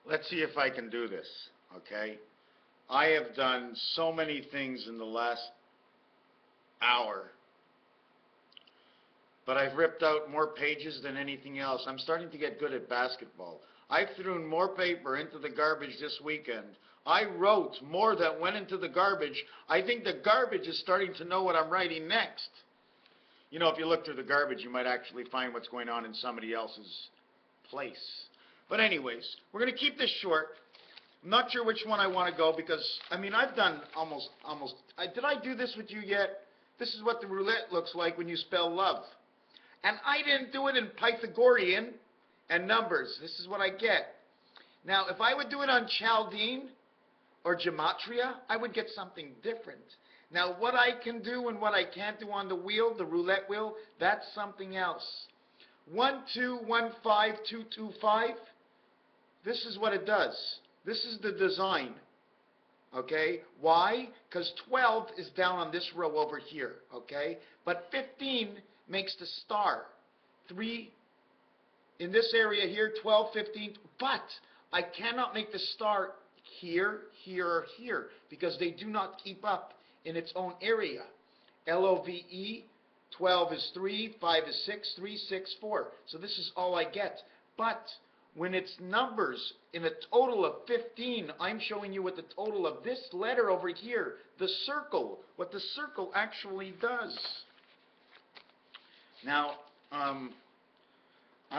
Let's see if I can do this, okay? I have done so many things in the last hour, but I've ripped out more pages than anything else. I'm starting to get good at basketball. I've thrown more paper into the garbage this weekend. I wrote more that went into the garbage. I think the garbage is starting to know what I'm writing next. You know, if you look through the garbage, you might actually find what's going on in somebody else's place. But anyways, we're going to keep this short. I'm not sure which one I want to go because, I mean, I've done almost, did I do this with you yet? This is what the roulette looks like when you spell love. And I didn't do it in Pythagorean and numbers. This is what I get. Now, if I would do it on Chaldean or Gematria, I would get something different. Now, what I can do and what I can't do on the wheel, the roulette wheel, that's something else. 1215225. This is what it does. This is the design. Okay? Why? Because 12 is down on this row over here. Okay? But 15 makes the star. 3 in this area here, 12, 15. But I cannot make the star here, here, or here because they do not keep up in its own area. LOVE, 12 is 3, 5 is 6, 3, 6, 4. So this is all I get. But when it's numbers in a total of 15, I'm showing you what the total of this letter over here, the circle, what the circle actually does. Now, I'm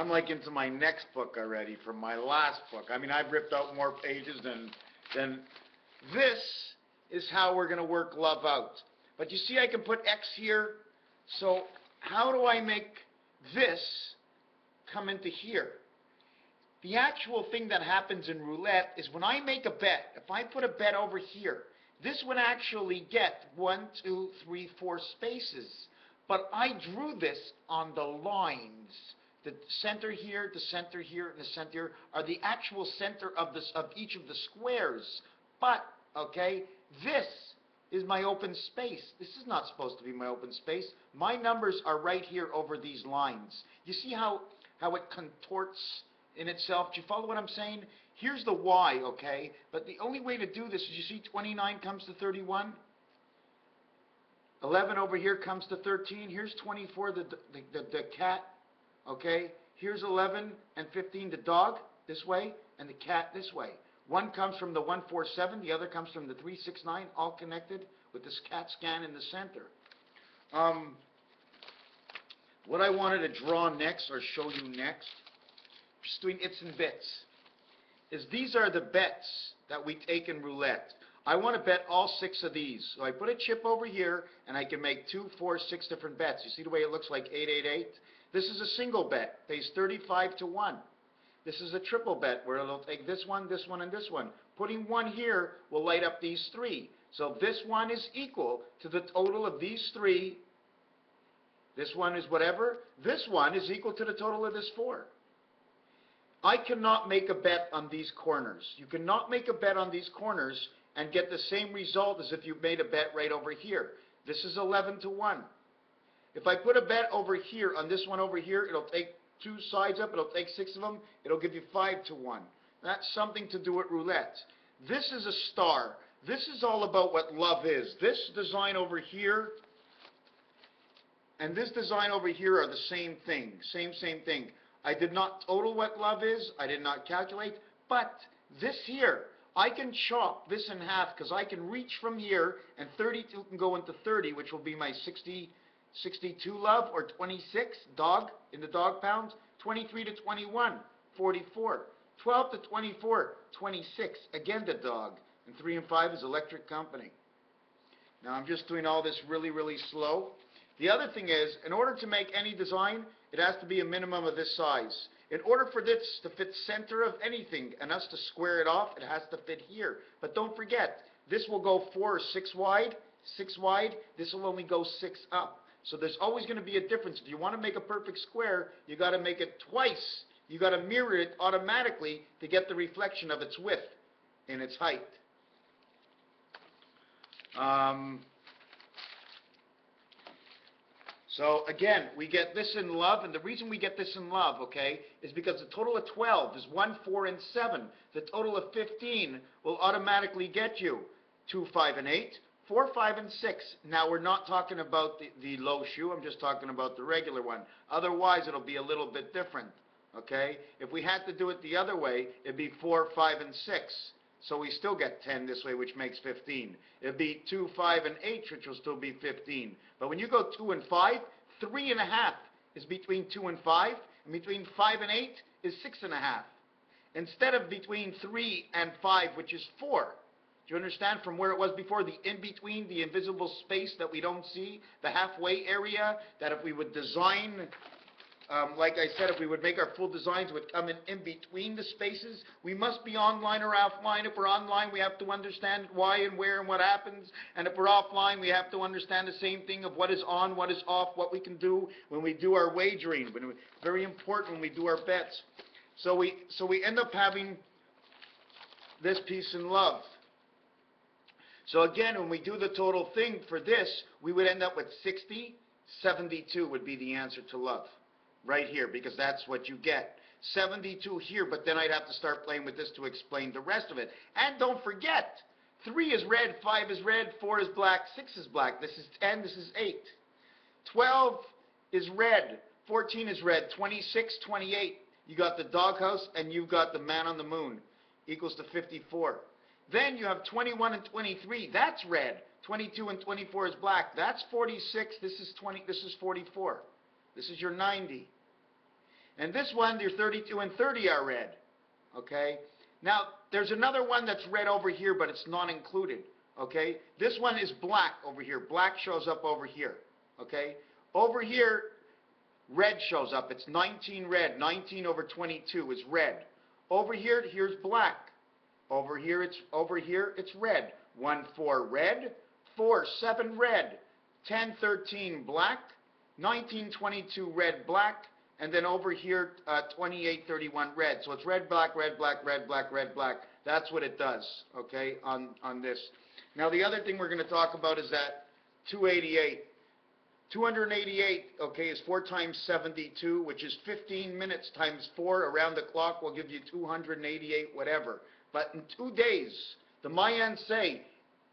like into my next book already from my last book. I mean, I've ripped out more pages than this is how we're going to work love out. But you see I can put X here. So how do I make this come into here? The actual thing that happens in roulette is when I make a bet, if I put a bet over here, this would actually get 1, 2, 3, 4 spaces. But I drew this on the lines. The center here, the center here, and the center here are the actual center of each of the squares. But, okay, this is my open space. This is not supposed to be my open space. My numbers are right here over these lines. You see how it contorts in itself? Do you follow what I'm saying? Here's the Y, okay? But the only way to do this is, you see 29 comes to 31. 11 over here comes to 13. Here's 24, the cat, okay? Here's 11 and 15, the dog, this way, and the cat this way. One comes from the 147, the other comes from the 369, all connected with this cat scan in the center. What I wanted to draw next, or show you next, just doing its and bits, is these are the bets that we take in roulette. I want to bet all 6 of these. So I put a chip over here, and I can make 2, 4, 6 different bets. You see the way it looks like 888? This is a single bet. Pays 35 to 1. This is a triple bet where it'll take this one, and this one. Putting 1 here will light up these 3. So this one is equal to the total of these 3. This one is whatever. This one is equal to the total of this 4. I cannot make a bet on these corners. You cannot make a bet on these corners and get the same result as if you made a bet right over here. This is 11 to 1. If I put a bet over here on this one over here, it'll take 2 sides up, it'll take 6 of them, it'll give you 5 to 1. That's something to do at roulette. This is a star. This is all about what love is. This design over here and this design over here are the same thing. Same thing. I did not total what love is. I did not calculate. But this here, I can chop this in half because I can reach from here and 32 can go into 30, which will be my 62 love, or 26 dog in the dog pounds. 23 to 21, 44. 12 to 24, 26. Again the dog. And 3 and 5 is electric company. Now I'm just doing all this really, really slow. The other thing is, in order to make any design, it has to be a minimum of this size. In order for this to fit center of anything and us to square it off, it has to fit here. But don't forget, this will go 4 or 6 wide. 6 wide, this will only go 6 up. So there's always going to be a difference. If you want to make a perfect square, you got to make it twice. You got to mirror it automatically to get the reflection of its width and its height. So again, we get this in love, and the reason we get this in love, okay, is because the total of 12 is 1, 4, and 7. The total of 15 will automatically get you 2, 5, and 8, 4, 5, and 6. Now we're not talking about the low shoe, I'm just talking about the regular one. Otherwise, it'll be a little bit different, okay? If we had to do it the other way, it'd be 4, 5, and 6. So we still get 10 this way, which makes 15. It'd be 2, 5, and 8, which will still be 15. But when you go 2 and 5, 3.5 is between 2 and 5, and between 5 and 8 is 6.5. Instead of between 3 and 5, which is 4. Do you understand from where it was before? The in-between, the invisible space that we don't see, the halfway area, that if we would design, like I said, if we would make our full designs, would come in between the spaces. We must be online or offline. If we're online, we have to understand why and where and what happens. And if we're offline, we have to understand the same thing of what is on, what is off, what we can do when we do our wagering. Very important when we do our bets. So we end up having this piece in love. So again, when we do the total thing for this, we would end up with 60, 72 would be the answer to love. Right here, because that's what you get. 72 here, but then I'd have to start playing with this to explain the rest of it. And don't forget, 3 is red, 5 is red, 4 is black, 6 is black. This is 10, this is 8. 12 is red, 14 is red, 26, 28. You got the doghouse, and you've got the man on the moon, equals to 54. Then you have 21 and 23. That's red. 22 and 24 is black. That's 46. This is 20. This is 44. This is your 90. And this one, your 32 and 30 are red. Okay? Now, there's another one that's red over here, but it's not included. Okay? This one is black over here. Black shows up over here. Okay? Over here, red shows up. It's 19 red. 19 over 22 is red. Over here, here's black. Over here, it's red. 1, 4 red. 4, 7 red. 10, 13 black. 19, 22 red, black, and then over here 28, 31 red. So it's red, black, red, black, red, black, red, black. That's what it does, okay, on this. Now the other thing we're going to talk about is that 288. 288, okay, is 4 times 72, which is 15 minutes times 4 around the clock will give you 288 whatever. But in 2 days, the Mayans say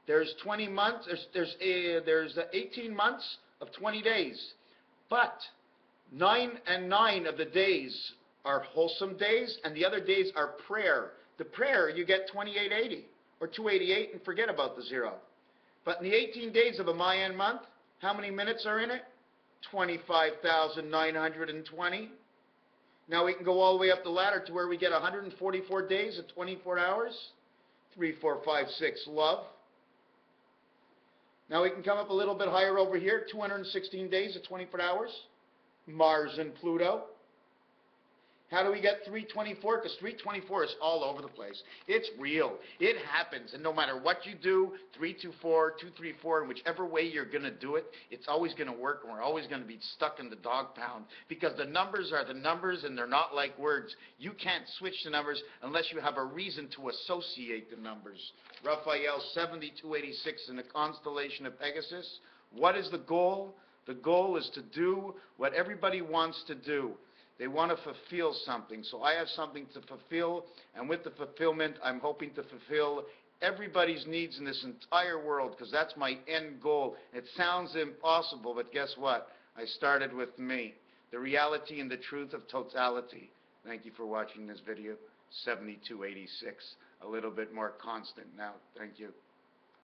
there's 20 months, there's 18 months of 20 days. But 9 and 9 of the days are wholesome days, and the other days are prayer. The prayer, you get 2880 or 288 and forget about the 0. But in the 18 days of a Mayan month, how many minutes are in it? 25,920. Now we can go all the way up the ladder to where we get 144 days of 24 hours. 3, 4, 5, 6, love. Now we can come up a little bit higher over here, 216 days of 24 hours, Mars and Pluto. How do we get 324? Because 324 is all over the place. It's real. It happens. And no matter what you do, 324, 234, and whichever way you're going to do it, it's always going to work, and we're always going to be stuck in the dog pound. Because the numbers are the numbers, and they're not like words. You can't switch the numbers unless you have a reason to associate the numbers. Raphael 7286 in the constellation of Pegasus. What is the goal? The goal is to do what everybody wants to do. They want to fulfill something. So I have something to fulfill, and with the fulfillment, I'm hoping to fulfill everybody's needs in this entire world, because that's my end goal. It sounds impossible, but guess what? I started with me. The reality and the truth of totality. Thank you for watching this video. 7286. A little bit more constant now. Thank you.